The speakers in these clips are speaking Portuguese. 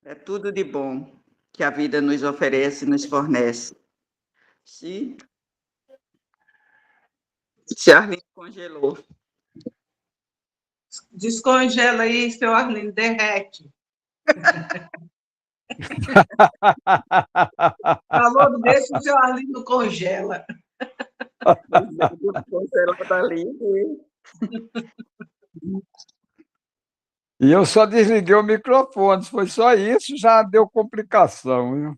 É tudo de bom que a vida nos oferece e nos fornece. Se, se Arlindo congelou. Descongela aí, seu Arlindo, derrete. Falou, deixa o seu Arlindo congela. Congelado ali. E eu só desliguei o microfone, foi só isso, já deu complicação, viu?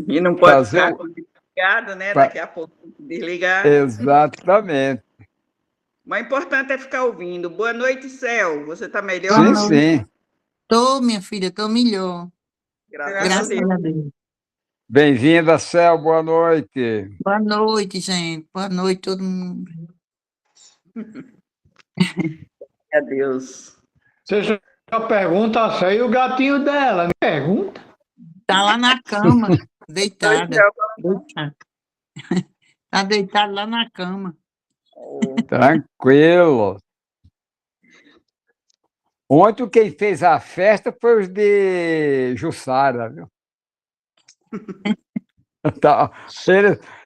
E não pode Fazer ficar o... ligado, né? fa- Daqui a pouco desligar. Exatamente. Mas o importante é ficar ouvindo. Boa noite, Céu. Você está Sim, melhor? sim. Tô, minha filha, tô melhor. Graças a Graças Deus. a Deus. Bem-vinda, Céu, boa noite. Boa noite, gente. Boa noite, todo mundo. A Deus. Você já pergunta a Céu e o gatinho dela, né? Pergunta. Tá lá na cama, deitada. Céu. Deitada. Tá deitado lá na cama. Tranquilo. Ontem quem fez a festa foi os de Jussara, viu? Tá,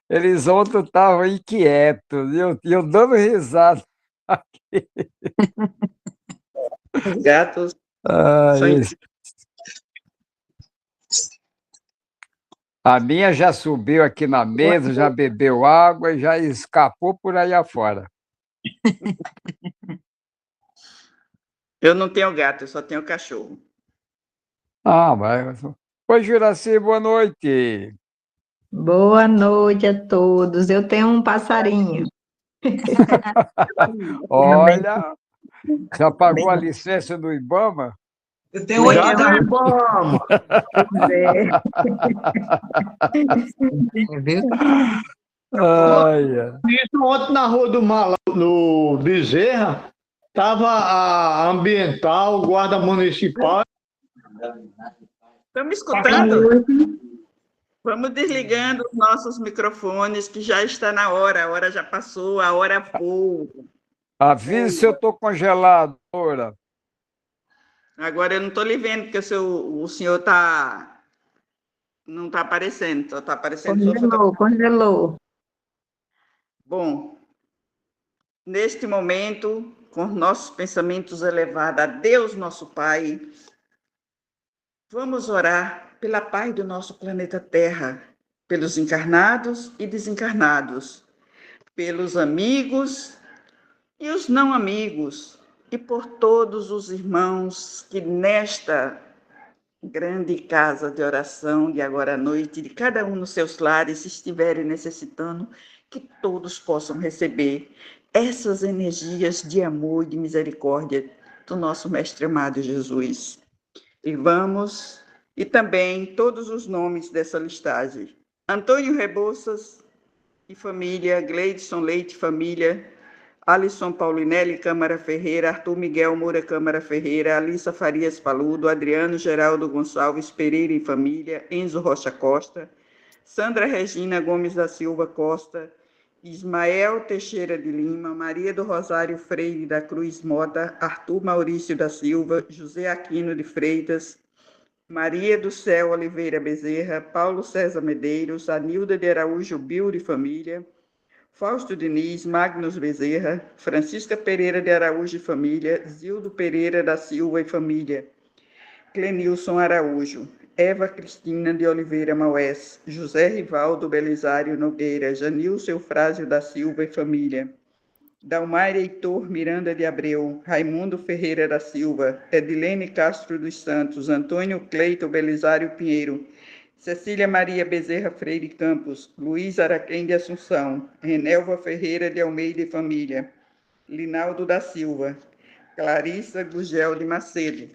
eles ontem estavam inquietos, e eu dando risada. Os gatos Ah, são a minha já subiu aqui na mesa, já bebeu água e já escapou por aí afora. Eu não tenho gato, eu só tenho cachorro. Ah, mas... Oi, Juraci, boa noite. Boa noite a todos. Eu tenho um passarinho. Olha, já pagou a licença do IBAMA? Eu tenho 8 Já do gatos. Ibama. Viu? Olha. Isso ontem na Rua do Mal, no Bezerra, estava a ambiental, o guarda municipal. Estão me escutando? Vamos desligando os nossos microfones, que já está na hora. A hora já passou, a hora voa. Avise se eu estou congelado, Dora. Agora eu não estou lhe vendo, porque o senhor não está aparecendo, só está aparecendo sua fotografia. Congelou. Bom, neste momento, com nossos pensamentos elevados a Deus, nosso Pai, vamos orar pela paz do nosso planeta Terra, pelos encarnados e desencarnados, pelos amigos e os não amigos, e por todos os irmãos que nesta grande casa de oração de agora à noite, de cada um nos seus lares, se estiverem necessitando, que todos possam receber essas energias de amor e de misericórdia do nosso Mestre amado Jesus. E também todos os nomes dessa listagem. Antônio Rebouças e família, Gleidson Leite família, Alisson Paulinelli Câmara Ferreira, Arthur Miguel Moura Câmara Ferreira, Alissa Farias Paludo, Adriano Geraldo Gonçalves Pereira e família, Enzo Rocha Costa, Sandra Regina Gomes da Silva Costa, Ismael Teixeira de Lima, Maria do Rosário Freire da Cruz Mota, Arthur Maurício da Silva, José Aquino de Freitas, Maria do Céu Oliveira Bezerra, Paulo César Medeiros, Anilda de Araújo Bilde família, Fausto Diniz, Magnus Bezerra, Francisca Pereira de Araújo e família, Zildo Pereira da Silva e família, Clenilson Araújo, Eva Cristina de Oliveira Maués, José Rivaldo Belisário Nogueira, Janilson Eufrásio da Silva e família, Dalmaire Heitor Miranda de Abreu, Raimundo Ferreira da Silva, Edilene Castro dos Santos, Antônio Cleito Belisário Pinheiro, Cecília Maria Bezerra Freire Campos, Luiz Araquém de Assunção, Renelva Ferreira de Almeida e família, Linaldo da Silva, Clarissa Gugel de Macedo,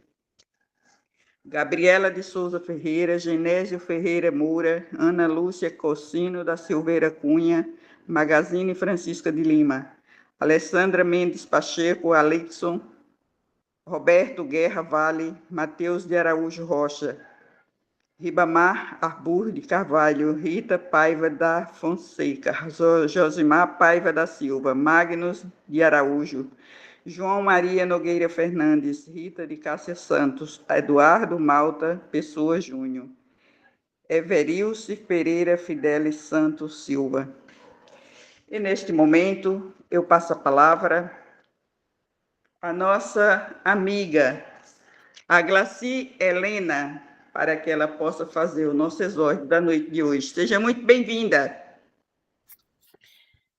Gabriela de Souza Ferreira, Genésio Ferreira Moura, Ana Lúcia Cocino da Silveira Cunha, Magazine Francisca de Lima, Alessandra Mendes Pacheco, Alexson, Roberto Guerra Vale, Mateus de Araújo Rocha, Ribamar Arbur de Carvalho, Rita Paiva da Fonseca, Josimar Paiva da Silva, Magnus de Araújo, João Maria Nogueira Fernandes, Rita de Cássia Santos, Eduardo Malta Pessoa Júnior, Everilce Pereira Fidelis Santos Silva. E neste momento eu passo a palavra à nossa amiga, a Glaci Helena, para que ela possa fazer o nosso exórdio da noite de hoje. Seja muito bem-vinda.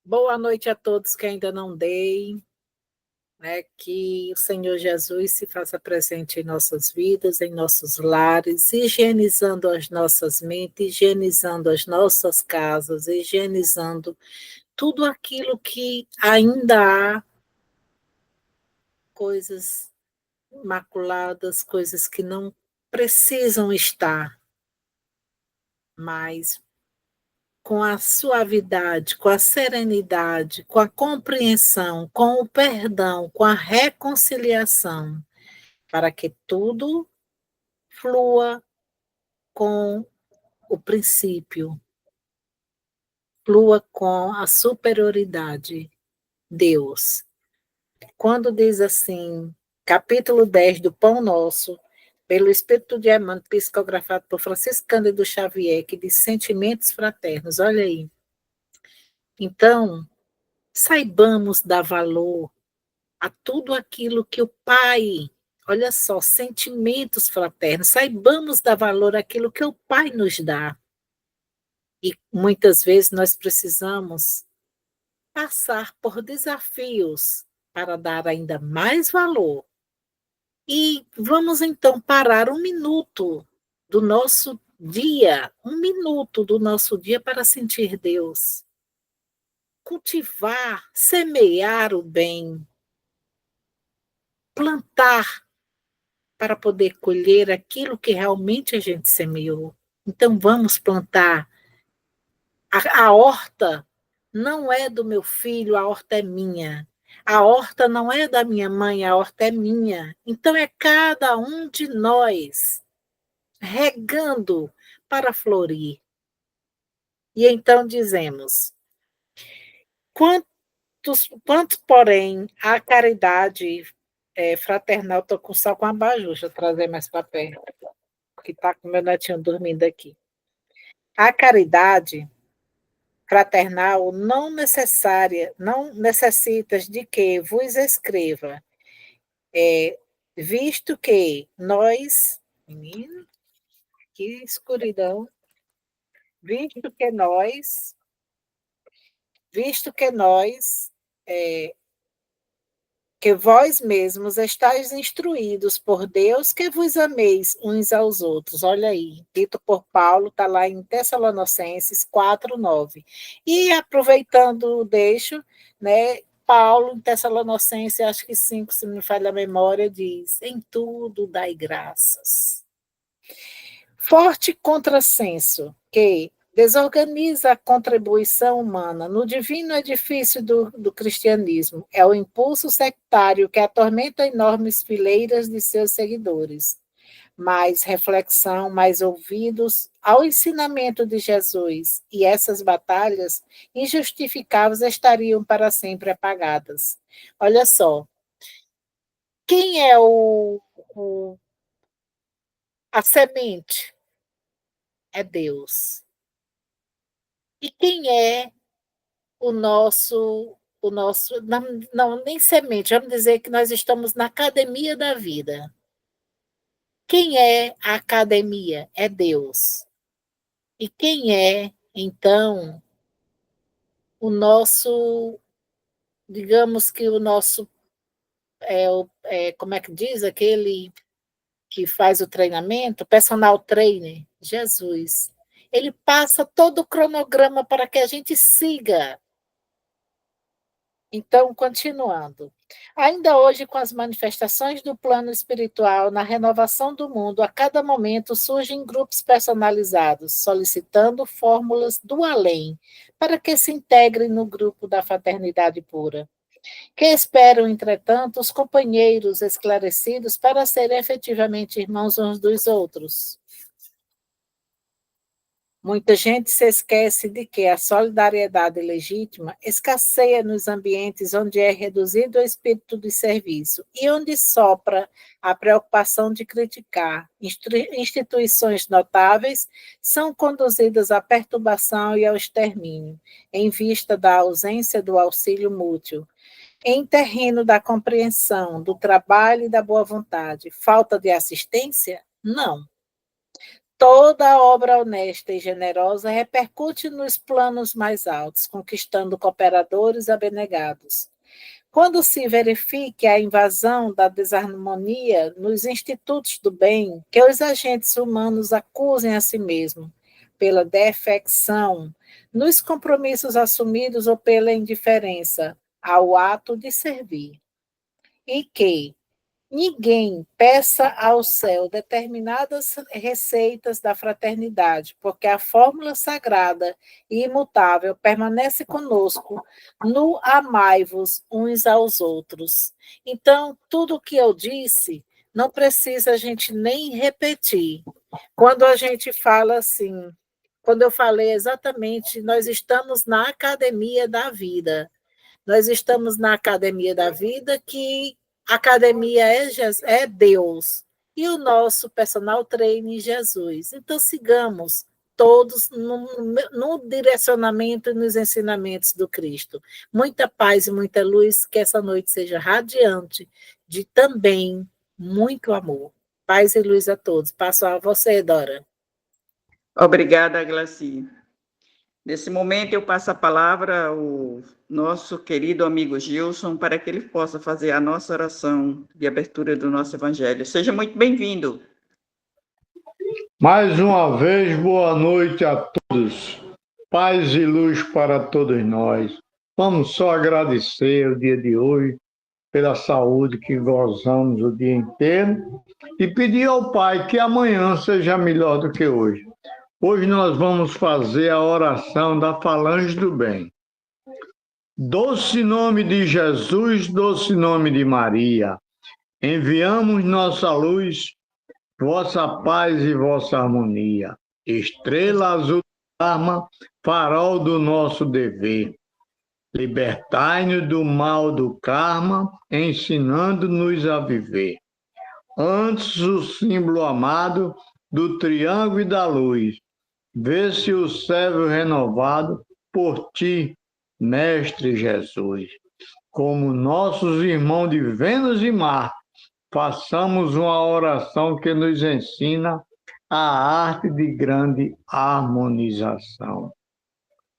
Boa noite a todos que ainda não dei, né? Que o Senhor Jesus se faça presente em nossas vidas, em nossos lares, higienizando as nossas mentes, higienizando as nossas casas, higienizando tudo aquilo que ainda há coisas maculadas, coisas que não precisam estar, mas com a suavidade, com a serenidade, com a compreensão, com o perdão, com a reconciliação, para que tudo flua com o princípio, flua com a superioridade, Deus. Quando diz assim, capítulo 10 do Pão Nosso, pelo Espírito de Emmanuel, psicografado por Francisco Cândido Xavier, que diz sentimentos fraternos, olha aí. Então, saibamos dar valor a tudo aquilo que o Pai, olha só, sentimentos fraternos, saibamos dar valor àquilo que o Pai nos dá. E muitas vezes nós precisamos passar por desafios para dar ainda mais valor. E vamos então parar um minuto do nosso dia, um minuto do nosso dia para sentir Deus. Cultivar, semear o bem, plantar para poder colher aquilo que realmente a gente semeou. Então vamos plantar. A horta não é do meu filho, a horta é minha. A horta não é da minha mãe, a horta é minha. Então é cada um de nós regando para florir. E então dizemos: quanto, porém, a caridade fraternal, estou só com a abajur, deixa eu trazer mais para perto, porque está com meu netinho dormindo aqui. A caridade fraternal não necessitas de que vos escreva, visto que nós, menino, que escuridão, visto que nós, que vós mesmos estáis instruídos por Deus, que vos ameis uns aos outros. Olha aí, dito por Paulo, está lá em Tessalonicenses 4:9. E aproveitando o deixo, né, Paulo, em Tessalonicenses, acho que 5, se não me falha a memória, diz: em tudo dai graças. Forte contrassenso que desorganiza a contribuição humana no divino edifício do cristianismo. É o impulso sectário que atormenta enormes fileiras de seus seguidores. Mais reflexão, mais ouvidos ao ensinamento de Jesus, e essas batalhas injustificáveis estariam para sempre apagadas. Olha só, quem é a semente? É Deus. E quem é não, nem semente, vamos dizer que nós estamos na academia da vida. Quem é a academia? É Deus. E quem é, então, digamos que o nosso, como é que diz, aquele que faz o treinamento, personal trainer? Jesus. Ele passa todo o cronograma para que a gente siga. Então, continuando. Ainda hoje, com as manifestações do plano espiritual, na renovação do mundo, a cada momento surgem grupos personalizados, solicitando fórmulas do além, para que se integrem no grupo da fraternidade pura. Que esperam, entretanto, os companheiros esclarecidos para serem efetivamente irmãos uns dos outros. Muita gente se esquece de que a solidariedade legítima escasseia nos ambientes onde é reduzido o espírito de serviço e onde sopra a preocupação de criticar. Instituições notáveis são conduzidas à perturbação e ao extermínio, em vista da ausência do auxílio mútuo. Em terreno da compreensão, do trabalho e da boa vontade, falta de assistência? Não. Toda obra honesta e generosa repercute nos planos mais altos, conquistando cooperadores abnegados. Quando se verifique a invasão da desarmonia nos institutos do bem, que os agentes humanos acusem a si mesmos pela defecção, nos compromissos assumidos ou pela indiferença ao ato de servir, e que ninguém peça ao céu determinadas receitas da fraternidade, porque a fórmula sagrada e imutável permanece conosco no amai-vos uns aos outros. Então, tudo o que eu disse, não precisa a gente nem repetir. Quando a gente fala assim, quando eu falei exatamente, nós estamos na academia da vida. Nós estamos na academia da vida, que academia é Deus, e o nosso personal trainer Jesus. Então, sigamos todos no direcionamento e nos ensinamentos do Cristo. Muita paz e muita luz, que essa noite seja radiante de também muito amor. Paz e luz a todos. Passo a você, Dora. Obrigada, Glaci. Nesse momento, eu passo a palavra ao nosso querido amigo Gilson para que ele possa fazer a nossa oração de abertura do nosso Evangelho. Seja muito bem-vindo. Mais uma vez, boa noite a todos. Paz e luz para todos nós. Vamos só agradecer o dia de hoje pela saúde que gozamos o dia inteiro e pedir ao Pai que amanhã seja melhor do que hoje. Hoje nós vamos fazer a oração da Falange do Bem. Doce nome de Jesus, doce nome de Maria, enviamos nossa luz, vossa paz e vossa harmonia. Estrela azul do Dharma, farol do nosso dever. Libertai-nos do mal do karma, ensinando-nos a viver. Antes o símbolo amado do triângulo e da luz, vê-se o céu renovado por ti, Mestre Jesus. Como nossos irmãos de Vênus e Marte, façamos uma oração que nos ensina a arte de grande harmonização.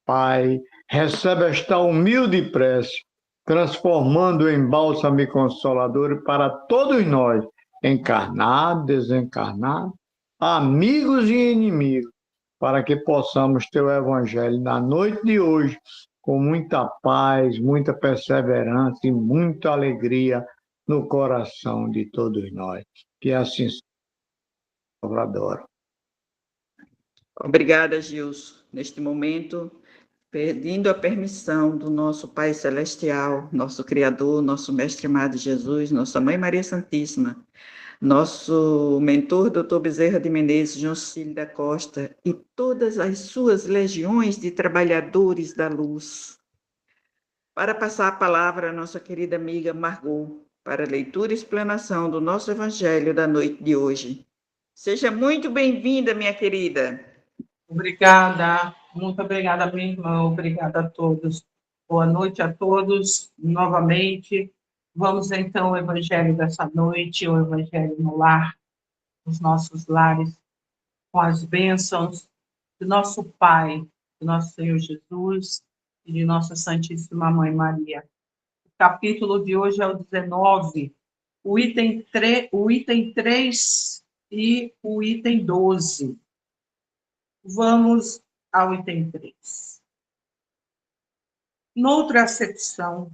Pai, recebe esta humilde prece, transformando em bálsamo e consolador para todos nós, encarnados, desencarnados, amigos e inimigos, para que possamos ter o Evangelho na noite de hoje, com muita paz, muita perseverança e muita alegria no coração de todos nós. Que assim seja, Salvador. Obrigada, Gilson. Neste momento, pedindo a permissão do nosso Pai Celestial, nosso Criador, nosso Mestre amado Jesus, nossa Mãe Maria Santíssima, nosso mentor, Dr. Bezerra de Menezes, João Cecílio da Costa, e todas as suas legiões de trabalhadores da luz. Para passar a palavra à nossa querida amiga Margot, para leitura e explanação do nosso Evangelho da noite de hoje. Seja muito bem-vinda, minha querida. Obrigada, muito obrigada, minha irmã, obrigada a todos. Boa noite a todos, novamente. Vamos, então, ao Evangelho dessa noite, o Evangelho no lar, nos nossos lares, com as bênçãos do nosso Pai, do nosso Senhor Jesus e de nossa Santíssima Mãe Maria. O capítulo de hoje é o 19, o item 3 e o item 12. Vamos ao item 3. Noutra acepção,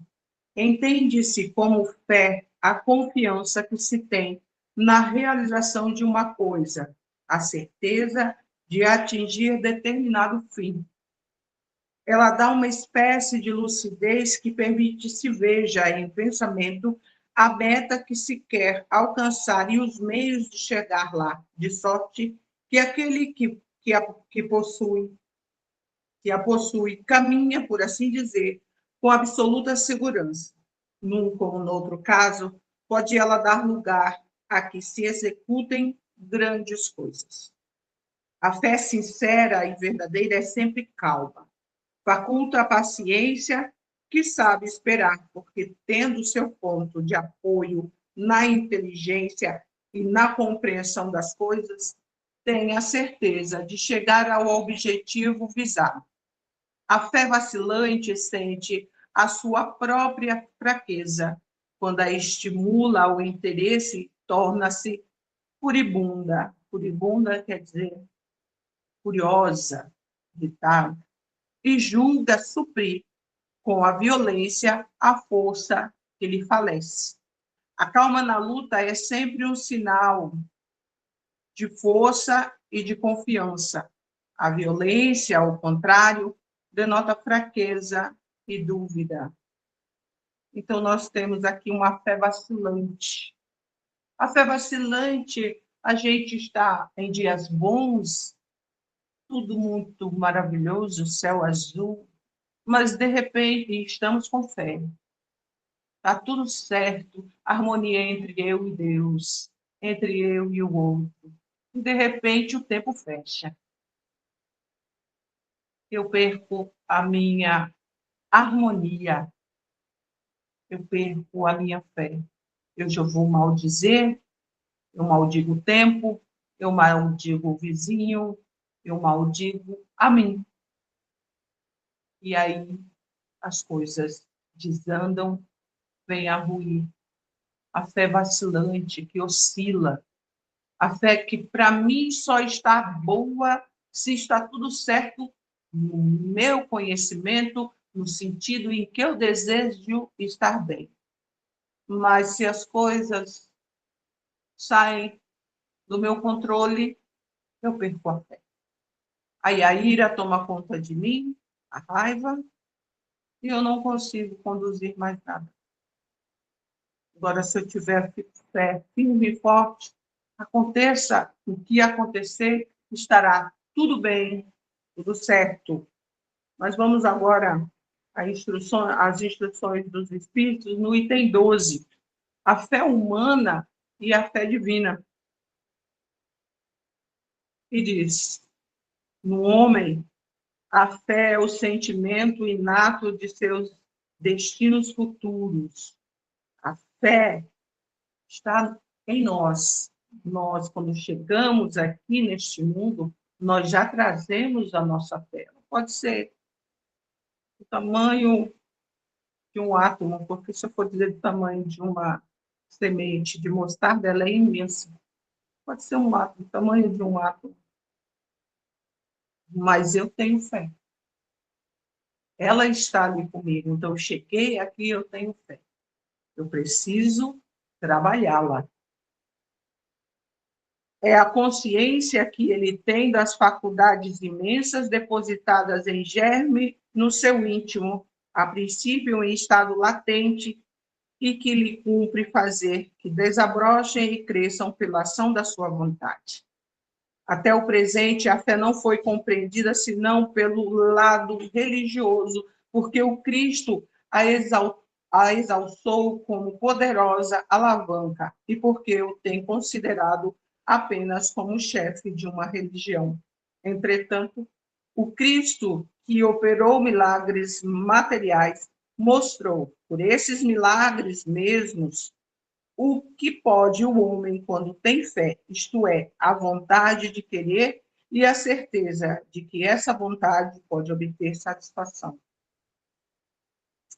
entende-se como fé a confiança que se tem na realização de uma coisa, a certeza de atingir determinado fim. Ela dá uma espécie de lucidez que permite se veja em pensamento a meta que se quer alcançar e os meios de chegar lá, de sorte que aquele que que a possui, caminha, por assim dizer, com absoluta segurança. Num como no outro caso, pode ela dar lugar a que se executem grandes coisas. A fé sincera e verdadeira é sempre calma, faculta a paciência que sabe esperar, porque tendo seu ponto de apoio na inteligência e na compreensão das coisas, tem a certeza de chegar ao objetivo visado. A fé vacilante sente a sua própria fraqueza. Quando a estimula o interesse, torna-se furibunda. Furibunda quer dizer furiosa, irritada, e julga suprir com a violência a força que lhe falece. A calma na luta é sempre um sinal de força e de confiança. A violência, ao contrário, denota fraqueza e dúvida. Então, nós temos aqui uma fé vacilante. A fé vacilante, a gente está em dias bons, tudo muito maravilhoso, céu azul, mas, de repente, estamos com fé. Está tudo certo, harmonia entre eu e Deus, entre eu e o outro. E, de repente, o tempo fecha. Eu perco a minha harmonia, eu perco a minha fé. Eu já vou maldizer, eu maldigo o tempo, eu maldigo o vizinho, eu maldigo a mim. E aí as coisas desandam, vem a ruir. A fé vacilante que oscila, a fé que para mim só está boa se está tudo certo no meu conhecimento, no sentido em que eu desejo estar bem. Mas se as coisas saem do meu controle, eu perco a fé. Aí a ira toma conta de mim, a raiva, e eu não consigo conduzir mais nada. Agora, se eu tiver fé firme e forte, aconteça o que acontecer, estará tudo bem, tudo certo. Mas vamos agora às instruções dos Espíritos, no item 12, a fé humana e a fé divina. E diz, no homem, a fé é o sentimento inato de seus destinos futuros. A fé está em nós. Nós, quando chegamos aqui neste mundo, nós já trazemos a nossa fé. Pode ser o tamanho de um átomo, porque se eu for dizer do tamanho de uma semente de mostarda, ela é imensa. Pode ser um átomo, o tamanho de um átomo. Mas eu tenho fé. Ela está ali comigo. Então, eu cheguei aqui, eu tenho fé. Eu preciso trabalhá-la. É a consciência que ele tem das faculdades imensas depositadas em germe no seu íntimo, a princípio em estado latente, e que lhe cumpre fazer que desabrochem e cresçam pela ação da sua vontade. Até o presente, a fé não foi compreendida senão pelo lado religioso, porque o Cristo a exalçou como poderosa alavanca e porque o tem considerado apenas como chefe de uma religião. Entretanto, o Cristo, que operou milagres materiais, mostrou, por esses milagres mesmos, o que pode o homem quando tem fé, isto é, a vontade de querer e a certeza de que essa vontade pode obter satisfação.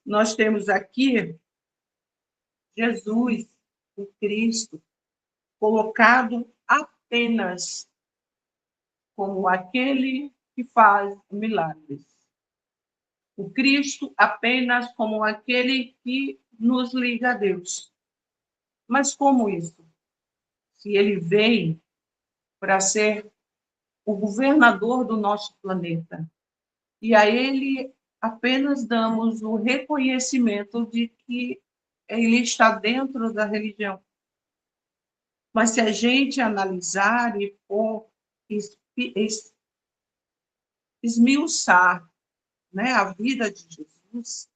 Nós temos aqui Jesus, o Cristo, colocado apenas como aquele que faz milagres. O Cristo apenas como aquele que nos liga a Deus. Mas como isso? Se ele veio para ser o governador do nosso planeta, e a ele apenas damos o reconhecimento de que ele está dentro da religião. Mas se a gente analisar e for esmiuçar, né, a vida de Jesus,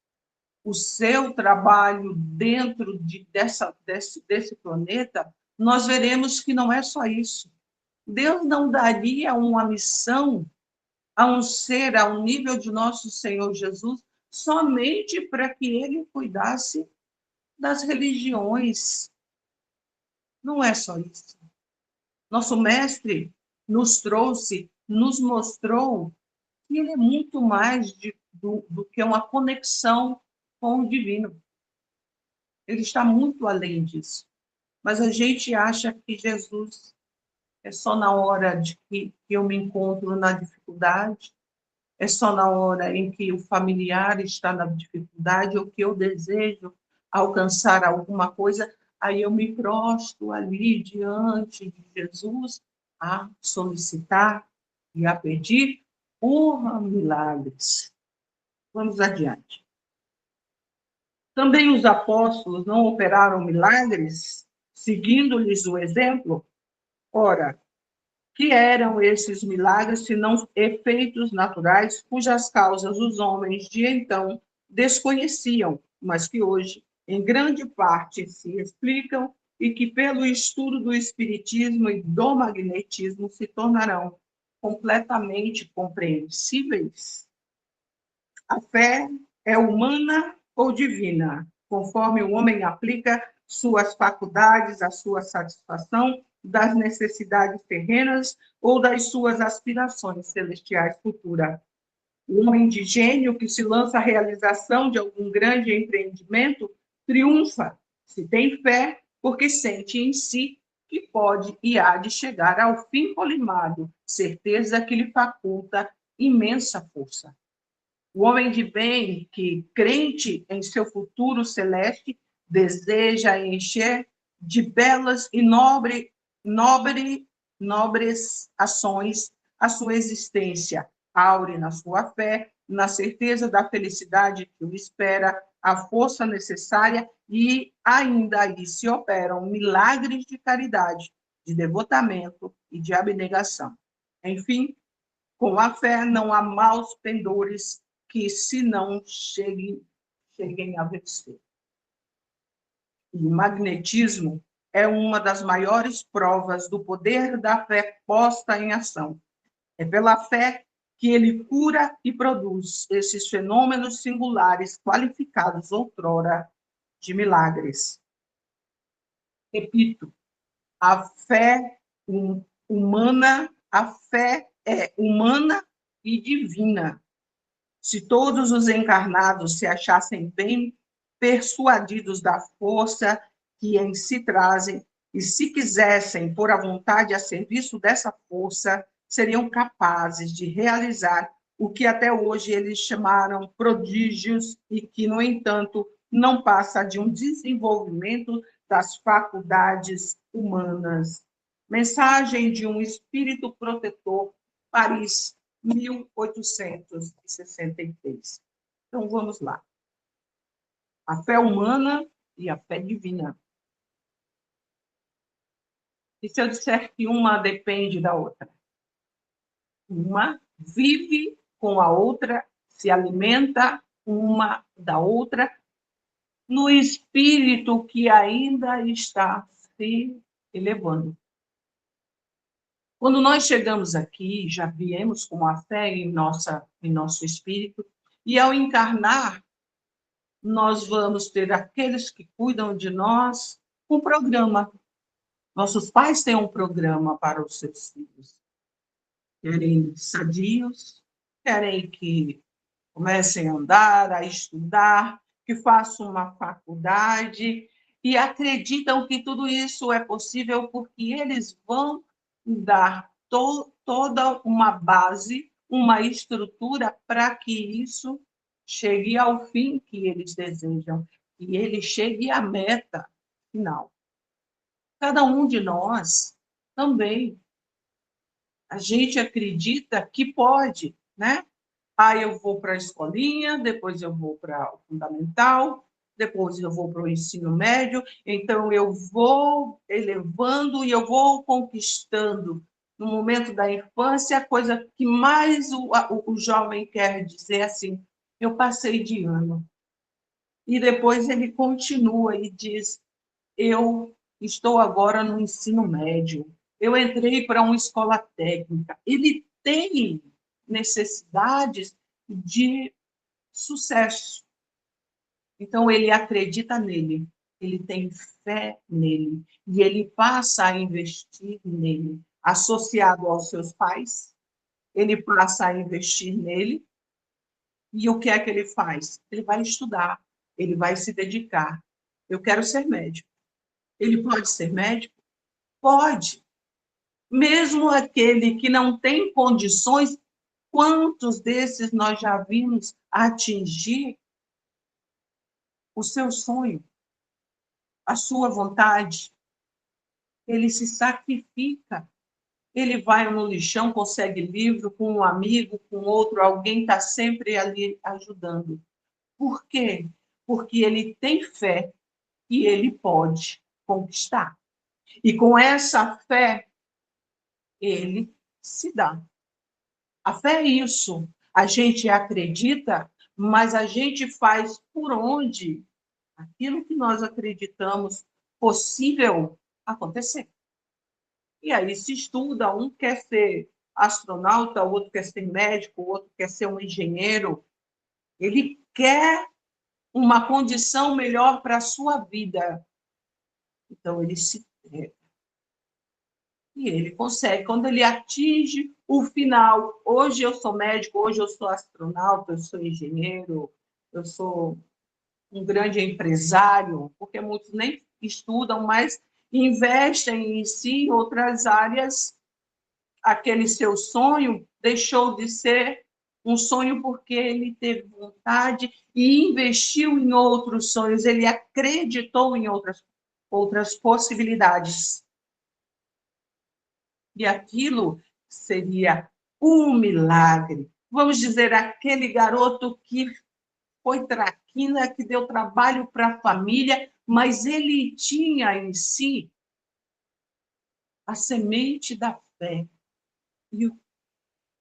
o seu trabalho dentro desse planeta, nós veremos que não é só isso. Deus não daria uma missão a um ser, a um nível de nosso Senhor Jesus, somente para que ele cuidasse das religiões. Não é só isso. Nosso mestre nos trouxe, nos mostrou que ele é muito mais do que uma conexão com o divino. Ele está muito além disso. Mas a gente acha que Jesus é só na hora de que eu me encontro na dificuldade, é só na hora em que o familiar está na dificuldade ou que eu desejo alcançar alguma coisa, aí eu me prostro ali diante de Jesus a solicitar e a pedir por milagres. Vamos adiante. Também os apóstolos não operaram milagres, seguindo-lhes o exemplo? Ora, que eram esses milagres, se não efeitos naturais, cujas causas os homens de então desconheciam, mas que hoje, em grande parte, se explicam e que, pelo estudo do espiritismo e do magnetismo, se tornarão completamente compreensíveis? A fé é humana ou divina, conforme o homem aplica suas faculdades à sua satisfação das necessidades terrenas ou das suas aspirações celestiais futuras. O homem de gênio que se lança à realização de algum grande empreendimento triunfa, se tem fé, porque sente em si que pode e há de chegar ao fim colimado, certeza que lhe faculta imensa força. O homem de bem que, crente em seu futuro celeste, deseja encher de belas e nobres ações a sua existência, aure na sua fé, na certeza da felicidade que o espera, a força necessária e ainda aí se operam milagres de caridade, de devotamento e de abnegação. Enfim, com a fé não há maus pendores que se não cheguem a vencer. O magnetismo é uma das maiores provas do poder da fé posta em ação. É pela fé que ele cura e produz esses fenômenos singulares qualificados outrora de milagres. Repito, a fé humana, a fé é humana e divina. Se todos os encarnados se achassem bem persuadidos da força que em si trazem, e se quisessem pôr a vontade a serviço dessa força, seriam capazes de realizar o que até hoje eles chamaram prodígios e que, no entanto, não passa de um desenvolvimento das faculdades humanas. Mensagem de um espírito protetor, Paris, 1863. Então, vamos lá. A fé humana e a fé divina. E se eu disser que uma depende da outra? Uma vive com a outra, se alimenta uma da outra, no espírito que ainda está se elevando. Quando nós chegamos aqui, já viemos com a fé em nosso espírito, e ao encarnar, nós vamos ter aqueles que cuidam de nós, um programa. Nossos pais têm um programa para os seus filhos. Querem sadios, querem que comecem a andar, a estudar, que façam uma faculdade, e acreditam que tudo isso é possível porque eles vão dar toda uma base, uma estrutura para que isso chegue ao fim que eles desejam, e ele chegue à meta final. Cada um de nós também, a gente acredita que pode, né? Eu vou para a escolinha, depois eu vou para o fundamental, depois eu vou para o ensino médio, então eu vou elevando e eu vou conquistando. no momento da infância, a coisa que mais o jovem quer dizer é assim, eu passei de ano. E depois ele continua e diz, eu estou agora no ensino médio, eu entrei para uma escola técnica. Ele tem necessidades de sucesso. Então, ele acredita nele, ele tem fé nele, e ele passa a investir nele, associado aos seus pais, ele passa a investir nele, e o que é que ele faz? Ele vai estudar, ele vai se dedicar. Eu quero ser médico. Ele pode ser médico? Pode. Mesmo aquele que não tem condições, quantos desses nós já vimos atingir o seu sonho, a sua vontade? Ele se sacrifica. Ele vai no lixão, consegue livro com um amigo, com outro, alguém está sempre ali ajudando. Por quê? Porque ele tem fé e ele pode conquistar. E com essa fé, ele se dá. A fé é isso. A gente acredita, mas a gente faz por onde aquilo que nós acreditamos possível acontecer. E aí se estuda, um quer ser astronauta, o outro quer ser médico, o outro quer ser um engenheiro. Ele quer uma condição melhor para a sua vida. Então, ele se entrega. E ele consegue. Quando ele atinge o final, hoje eu sou médico, hoje eu sou astronauta, eu sou engenheiro, eu sou um grande empresário, porque muitos nem estudam, mas investem em si, em outras áreas, aquele seu sonho deixou de ser um sonho porque ele teve vontade e investiu em outros sonhos, ele acreditou em outras possibilidades. E aquilo seria um milagre. Vamos dizer, aquele garoto que foi traquina, que deu trabalho para a família, mas ele tinha em si a semente da fé. E o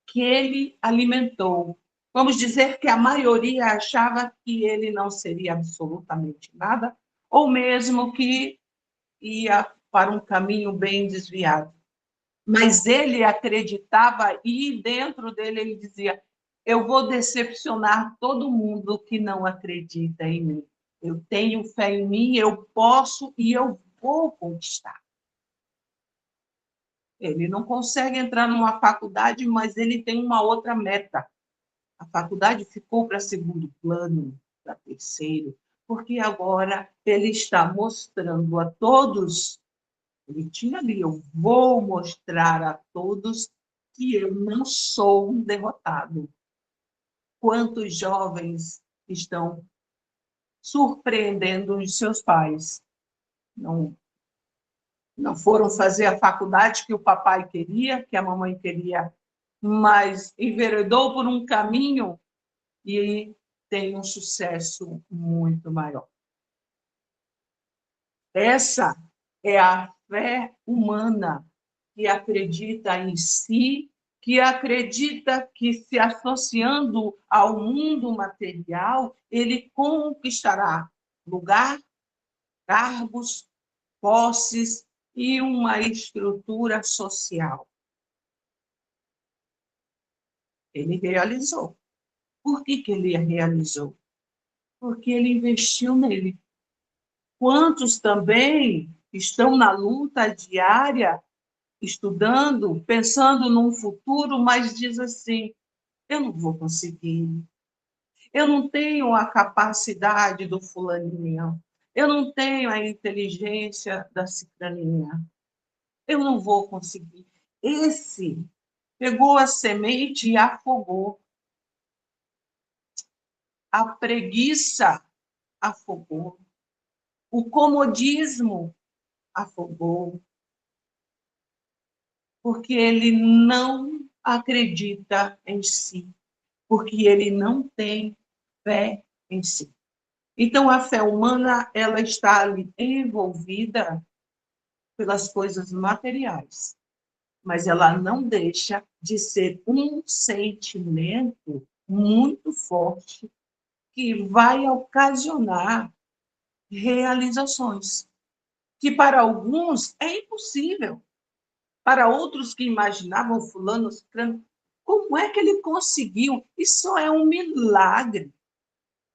que ele alimentou. Vamos dizer que a maioria achava que ele não seria absolutamente nada, ou mesmo que ia para um caminho bem desviado. Mas ele acreditava e dentro dele ele dizia, eu vou decepcionar todo mundo que não acredita em mim. Eu tenho fé em mim, eu posso e eu vou conquistar. Ele não consegue entrar numa faculdade, mas ele tem uma outra meta. A faculdade ficou para segundo plano, para terceiro, porque agora ele está mostrando a todos, ele tinha ali, eu vou mostrar a todos que eu não sou um derrotado. Quantos jovens estão surpreendendo os seus pais? Não foram fazer a faculdade que o papai queria, que a mamãe queria, mas enveredou por um caminho e tem um sucesso muito maior. Essa é a fé humana que acredita em si, que acredita que, se associando ao mundo material, ele conquistará lugar, cargos, posses e uma estrutura social. Ele realizou. Por que ele realizou? Porque ele investiu nele. Quantos também estão na luta diária, estudando, pensando num futuro, mas diz assim, eu não vou conseguir, eu não tenho a capacidade do fulaninho, eu não tenho a inteligência da cicraninha, eu não vou conseguir. Esse pegou a semente e afogou. A preguiça afogou. O comodismo afogou. Porque ele não acredita em si. Porque ele não tem fé em si. Então, a fé humana, ela está ali envolvida pelas coisas materiais. mas ela não deixa de ser um sentimento muito forte que vai ocasionar realizações, que para alguns é impossível. Para outros que imaginavam fulano, ciclano, como é que ele conseguiu? Isso é um milagre.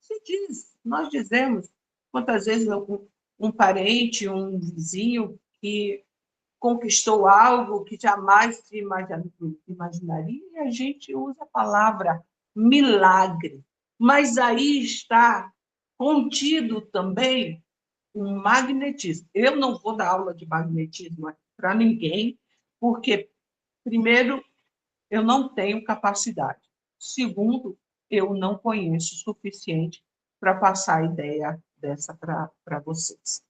Se diz, nós dizemos, quantas vezes um parente, um vizinho que conquistou algo que jamais se imaginaria, e a gente usa a palavra milagre. Mas aí está contido também um magnetismo. Eu não vou dar aula de magnetismo para ninguém, porque, primeiro, eu não tenho capacidade. Segundo, eu não conheço o suficiente para passar a ideia dessa para vocês.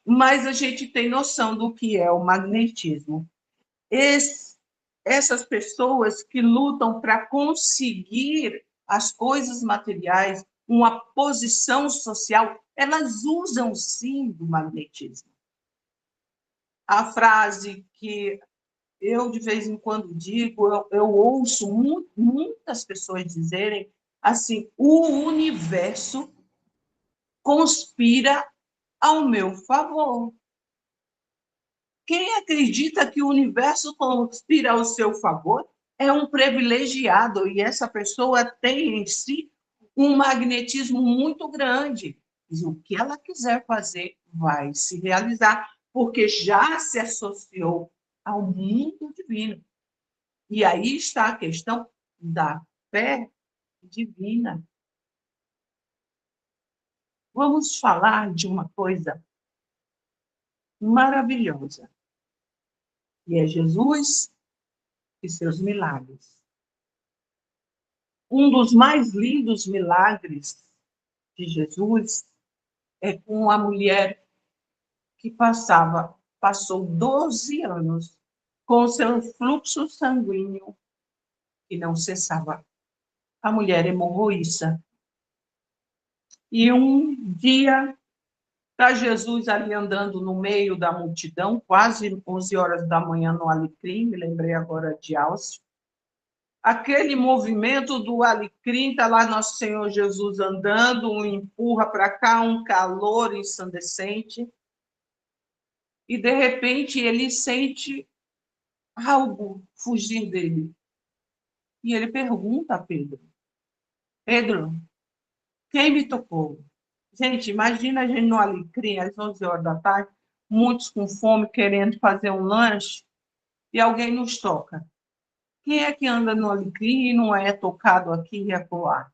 Mas a gente tem noção do que é o magnetismo. Essas pessoas que lutam para conseguir as coisas materiais, uma posição social, elas usam sim do magnetismo. A frase que eu de vez em quando digo, eu ouço muitas pessoas dizerem assim: o universo conspira ao meu favor. Quem acredita que o universo conspira ao seu favor é um privilegiado, e essa pessoa tem em si um magnetismo muito grande. E o que ela quiser fazer vai se realizar, porque já se associou ao mundo divino. E aí está a questão da fé divina. Vamos falar de uma coisa maravilhosa, que é Jesus e seus milagres. Um dos mais lindos milagres de Jesus é com a mulher que passou 12 anos com seu fluxo sanguíneo e não cessava. A mulher hemorroíça. E um dia, está Jesus ali andando no meio da multidão, quase 11 horas da manhã no Alecrim, me lembrei agora de Alcio. Aquele movimento do alecrim, está lá nosso Senhor Jesus andando, um empurra para cá, um calor ensandecente, e de repente ele sente algo fugir dele. E ele pergunta a Pedro: Pedro, quem me tocou? Gente, imagina a gente no alecrim, às 11 horas da tarde, muitos com fome, querendo fazer um lanche, e alguém nos toca. Quem é que anda no alecrim e não é tocado aqui e acolá?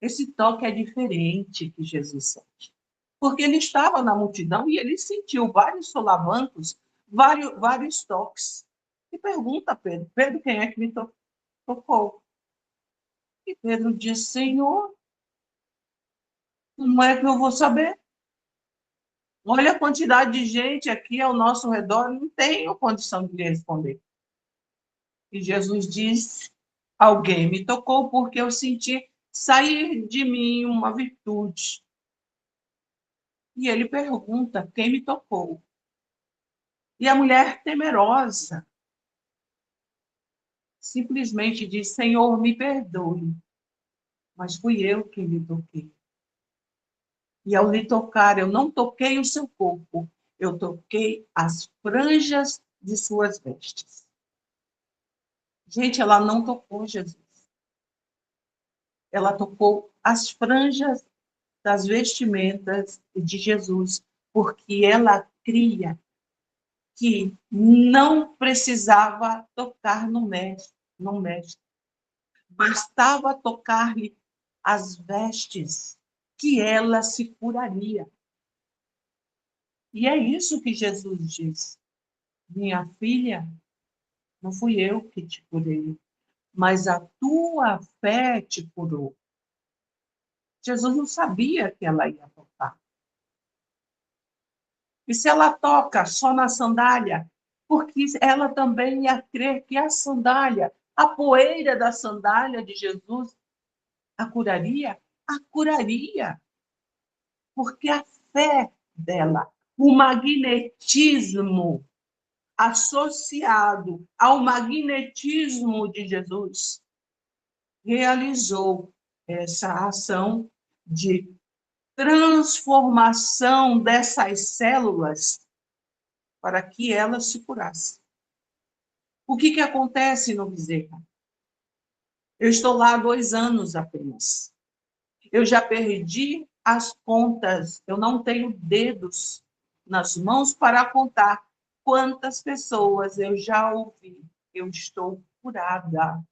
Esse toque é diferente que Jesus sente. Porque ele estava na multidão e ele sentiu vários solavancos, vários toques. E pergunta a Pedro: Pedro, quem é que me tocou? E Pedro diz: Senhor, como é que eu vou saber? Olha a quantidade de gente aqui ao nosso redor, não tenho condição de lhe responder. E Jesus diz: alguém me tocou porque eu senti sair de mim uma virtude. E ele pergunta: quem me tocou? E a mulher, temerosa, simplesmente diz: Senhor, me perdoe, mas fui eu que lhe toquei. E ao lhe tocar, eu não toquei o seu corpo, eu toquei as franjas de suas vestes. Gente, ela não tocou Jesus. Ela tocou as franjas das vestimentas de Jesus, porque ela cria que não precisava tocar no mestre. Bastava tocar-lhe as vestes, que ela se curaria. E é isso que Jesus diz: minha filha, não fui eu que te curei, mas a tua fé te curou. Jesus não sabia que ela ia tocar. E se ela toca só na sandália, porque ela também ia crer que a sandália, a poeira da sandália de Jesus, a curaria? A curaria. Porque a fé dela O magnetismo associado ao magnetismo de Jesus realizou essa ação de transformação dessas células para que elas se curassem. O que acontece no Bezerra? Eu estou lá há 2 anos apenas. Eu já perdi as contas. Eu não tenho dedos nas mãos para contar quantas pessoas eu já ouvi. Eu estou curada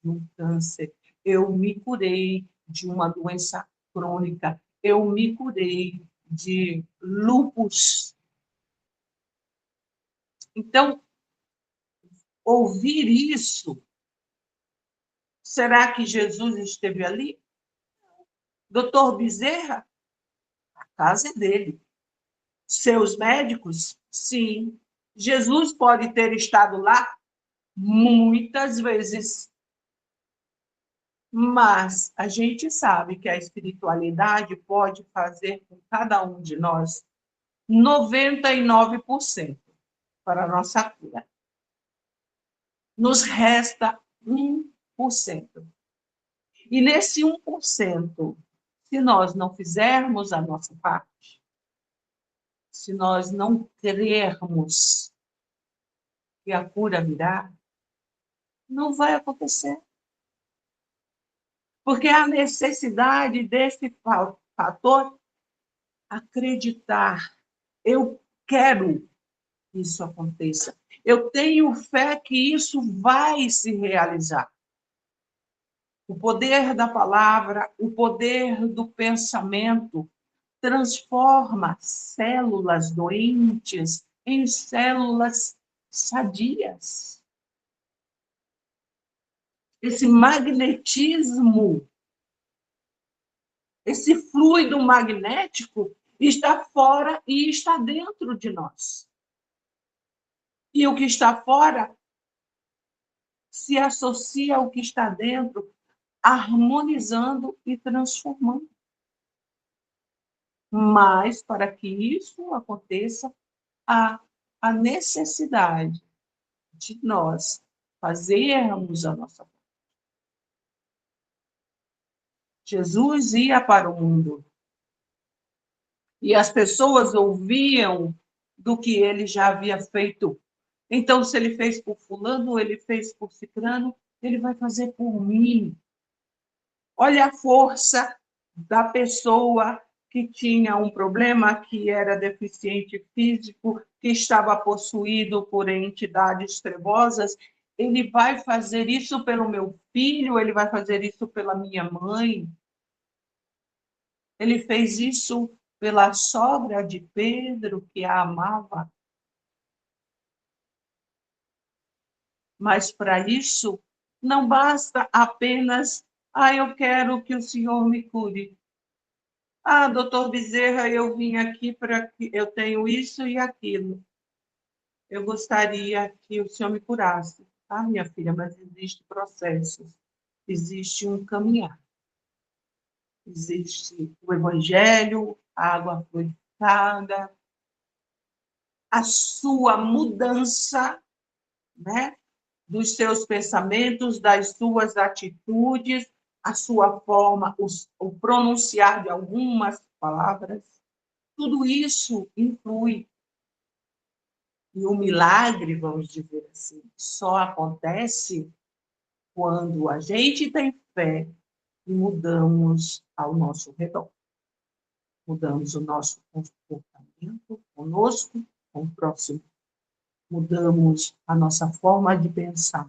de um câncer. Eu me curei de uma doença crônica. Eu me curei de lúpus. Então, ouvir isso, será que Jesus esteve ali? Doutor Bezerra, a casa é dele. Seus médicos, sim. Jesus pode ter estado lá muitas vezes. Mas a gente sabe que a espiritualidade pode fazer com cada um de nós 99% para a nossa cura. Nos resta 1%. E nesse 1%, se nós não fizermos a nossa parte, se nós não crermos que a cura virá, não vai acontecer. Porque a necessidade desse fator, acreditar. Eu quero que isso aconteça. Eu tenho fé que isso vai se realizar. O poder da palavra, o poder do pensamento, transforma células doentes em células sadias. Esse magnetismo, esse fluido magnético está fora e está dentro de nós. E o que está fora se associa ao que está dentro, harmonizando e transformando. Mas, para que isso aconteça, há a necessidade de nós fazermos a nossa parte. Jesus ia para o mundo e as pessoas ouviam do que ele já havia feito. Então, se ele fez por fulano, ele fez por cicrano, ele vai fazer por mim. Olha a força da pessoa que tinha um problema, que era deficiente físico, que estava possuído por entidades trevosas. Ele vai fazer isso pelo meu filho, ele vai fazer isso pela minha mãe. Ele fez isso pela sogra de Pedro, que a amava. Mas para isso, não basta apenas, eu quero que o Senhor me cure. Doutor Bezerra, eu vim aqui para que eu tenho isso e aquilo. Eu gostaria que o Senhor me curasse. Minha filha, mas existem processos. Existe um caminhar. Existe o Evangelho, a água purificada, a sua mudança, né? Dos seus pensamentos, das suas atitudes, a sua forma, o pronunciar de algumas palavras, tudo isso influi. E o milagre, vamos dizer assim, só acontece quando a gente tem fé e mudamos ao nosso redor. Mudamos o nosso comportamento conosco, com o próximo. Mudamos a nossa forma de pensar.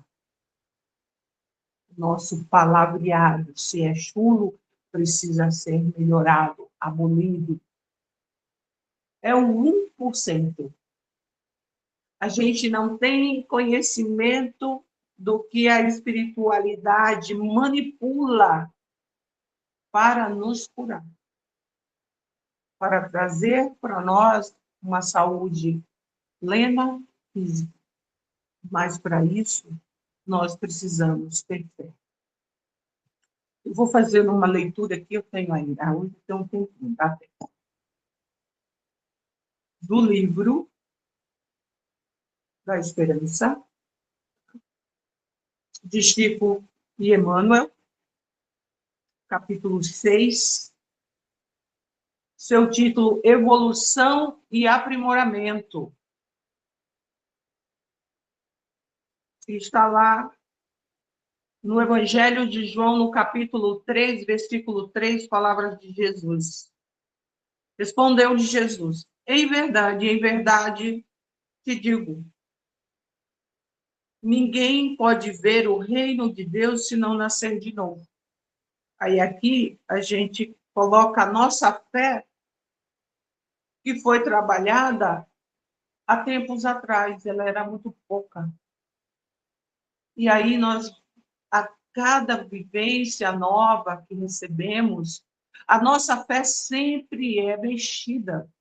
Nosso palavreado, se é chulo, precisa ser melhorado, abolido. É o 1%. A gente não tem conhecimento do que a espiritualidade manipula para nos curar, para trazer para nós uma saúde plena física. Mas, para isso, nós precisamos ter fé. Eu vou fazer uma leitura aqui, eu tenho ainda, hoje tem um tempinho, tá? do livro da Esperança, de Chico e Emmanuel, capítulo 6, seu título, Evolução e Aprimoramento. Está lá no Evangelho de João, no capítulo 3, versículo 3, palavras de Jesus. Respondeu-lhe Jesus, em verdade te digo, ninguém pode ver o reino de Deus se não nascer de novo. Aí aqui a gente coloca a nossa fé, que foi trabalhada há tempos atrás, ela era muito pouca. E aí nós, a cada vivência nova que recebemos, a nossa fé sempre é mexida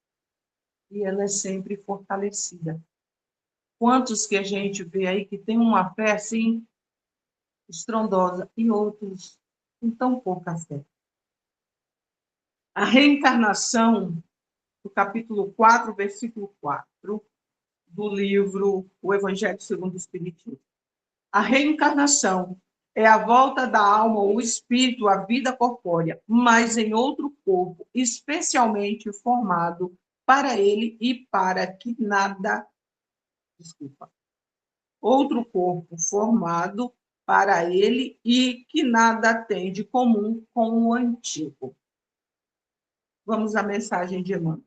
e ela é sempre fortalecida. Quantos que a gente vê aí que tem uma fé assim estrondosa e outros com tão pouca fé. A reencarnação, no capítulo 4, versículo 4, do livro O Evangelho segundo o Espiritismo. A reencarnação é a volta da alma ou espírito à vida corpórea, mas em outro corpo, especialmente formado para ele e para que nada... Outro corpo formado para ele e que nada tem de comum com o antigo. Vamos à mensagem de Emmanuel.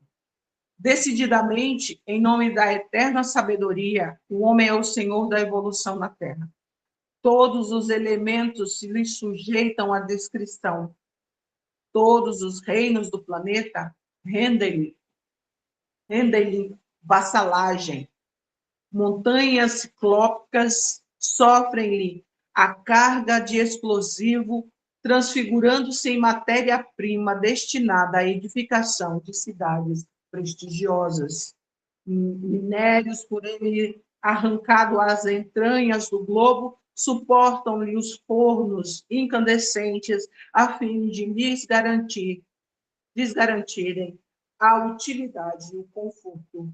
Decididamente, em nome da eterna sabedoria, o homem é o senhor da evolução na Terra. Todos os elementos se lhe sujeitam à descrição. Todos os reinos do planeta rendem-lhe vassalagem. Montanhas ciclópicas sofrem-lhe a carga de explosivo, transfigurando-se em matéria-prima destinada à edificação de cidades prestigiosas. Minérios por ele arrancado às entranhas do globo suportam-lhe os fornos incandescentes a fim de lhes garantirem a utilidade e o conforto.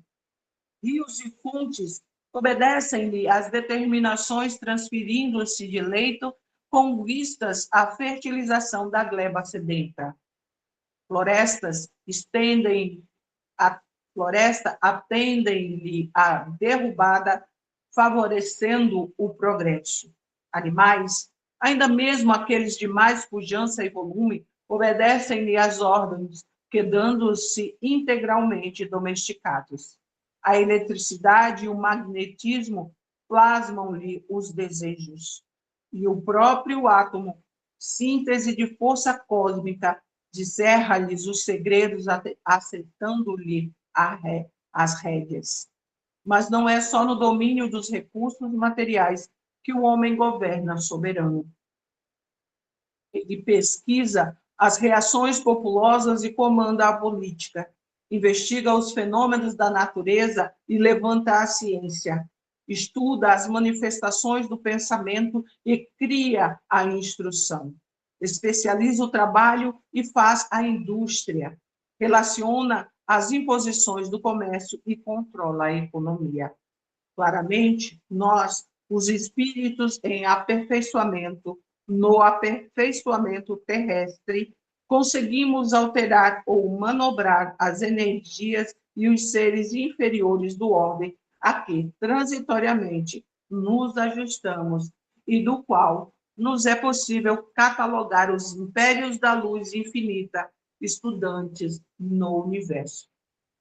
Rios e fontes obedecem-lhe às determinações, transferindo-se de leito com vistas à fertilização da gleba sedenta. Florestas atendem-lhe a derrubada, favorecendo o progresso. Animais, ainda mesmo aqueles de mais pujança e volume, obedecem-lhe às ordens, quedando-se integralmente domesticados. A eletricidade e o magnetismo plasmam-lhe os desejos. E o próprio átomo, síntese de força cósmica, disserra-lhes os segredos, aceitando-lhe as rédeas. Mas não é só no domínio dos recursos materiais que o homem governa soberano. Ele pesquisa as reações populosas e comanda a política. Investiga os fenômenos da natureza e levanta a ciência. Estuda as manifestações do pensamento e cria a instrução. Especializa o trabalho e faz a indústria. Relaciona as imposições do comércio e controla a economia. Claramente, nós, os espíritos em aperfeiçoamento, no aperfeiçoamento terrestre, conseguimos alterar ou manobrar as energias e os seres inferiores do ordem a que, transitoriamente, nos ajustamos e do qual nos é possível catalogar os impérios da luz infinita, estudantes no universo.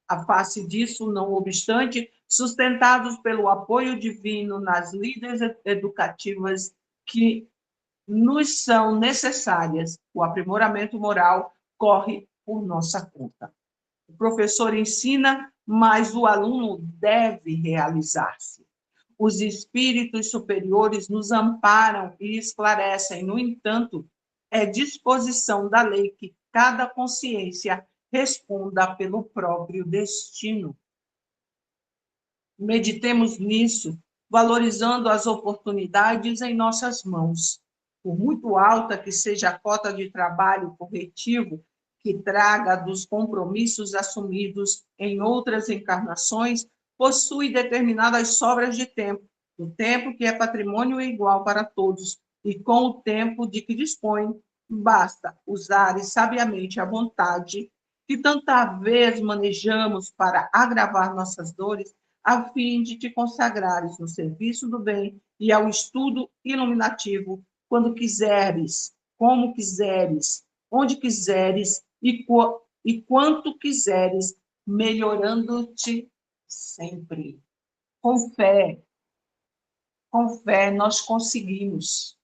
A face disso, não obstante, sustentados pelo apoio divino nas lides educativas que nos são necessárias, o aprimoramento moral corre por nossa conta. O professor ensina, mas o aluno deve realizar-se. Os espíritos superiores nos amparam e esclarecem, no entanto, é disposição da lei que cada consciência responda pelo próprio destino. Meditemos nisso, valorizando as oportunidades em nossas mãos. Por muito alta que seja a cota de trabalho corretivo, que traga dos compromissos assumidos em outras encarnações, possui determinadas sobras de tempo, o tempo que é patrimônio igual para todos, e com o tempo de que dispõe, basta usar sabiamente a vontade que tanta vez manejamos para agravar nossas dores, a fim de te consagrares no serviço do bem e ao estudo iluminativo, quando quiseres, como quiseres, onde quiseres e quanto quiseres, melhorando-te sempre. Com fé nós conseguimos.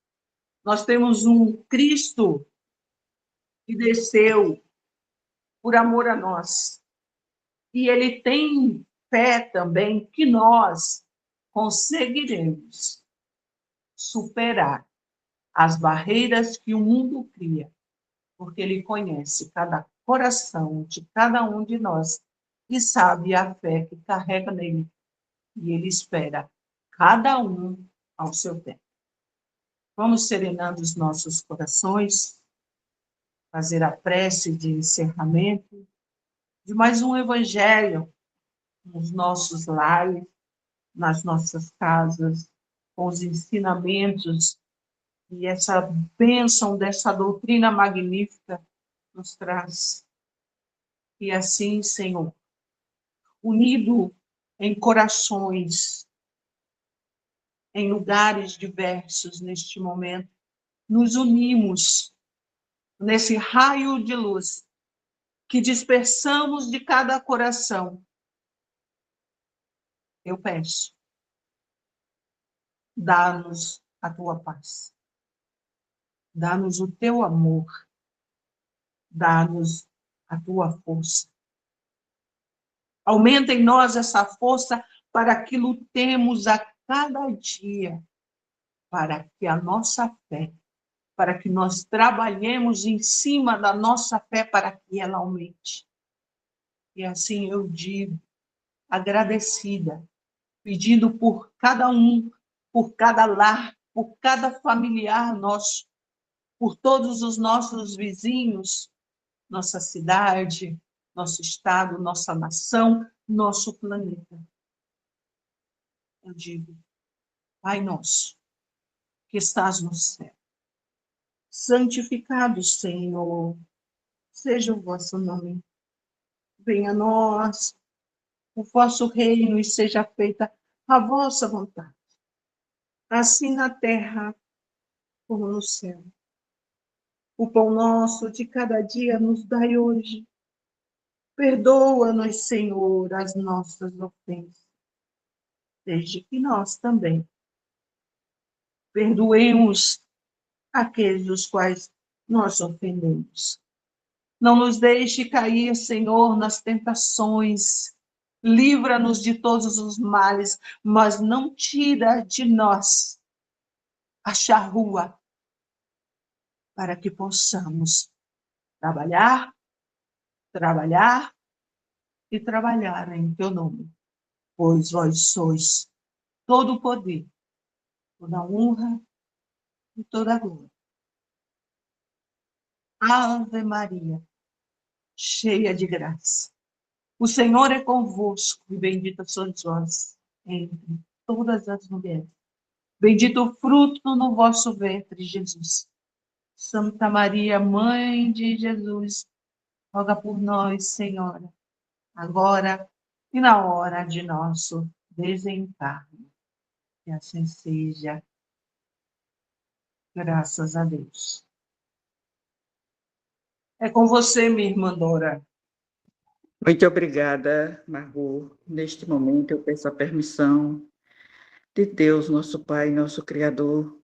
Nós temos um Cristo que desceu por amor a nós. E ele tem fé também que nós conseguiremos superar as barreiras que o mundo cria, porque ele conhece cada coração de cada um de nós e sabe a fé que carrega nele. E ele espera cada um ao seu tempo. Vamos serenando os nossos corações, fazer a prece de encerramento de mais um evangelho nos nossos lares, nas nossas casas, com os ensinamentos e essa bênção dessa doutrina magnífica nos traz. E assim, Senhor, unido em corações, em lugares diversos neste momento, nos unimos nesse raio de luz que dispersamos de cada coração. Eu peço, dá-nos a tua paz, dá-nos o teu amor, dá-nos a tua força. Aumenta em nós essa força para que lutemos a cada dia, para que a nossa fé, para que nós trabalhemos em cima da nossa fé para que ela aumente. E assim eu digo, agradecida, pedindo por cada um, por cada lar, por cada familiar nosso, por todos os nossos vizinhos, nossa cidade, nosso estado, nossa nação, nosso planeta. Eu digo, Pai nosso, que estás no céu, santificado, Senhor, seja o vosso nome. Venha a nós o vosso reino e seja feita a vossa vontade, assim na terra como no céu. O pão nosso de cada dia nos dai hoje. Perdoa-nos, Senhor, as nossas ofensas, desde que nós também perdoemos aqueles dos quais nós ofendemos. Não nos deixe cair, Senhor, nas tentações. Livra-nos de todos os males, mas não tira de nós a charrua para que possamos trabalhar e trabalhar em teu nome, pois vós sois todo o poder, toda a honra e toda a glória. Ave Maria, cheia de graça, o Senhor é convosco e bendita sois vós entre todas as mulheres. Bendito o fruto no vosso ventre, Jesus. Santa Maria, Mãe de Jesus, roga por nós, Senhora, agora e na hora de nosso desencarne. Que assim seja. Graças a Deus. É com você, minha irmã Dora. Muito obrigada, Margot. Neste momento, eu peço a permissão de Deus, nosso Pai, nosso Criador,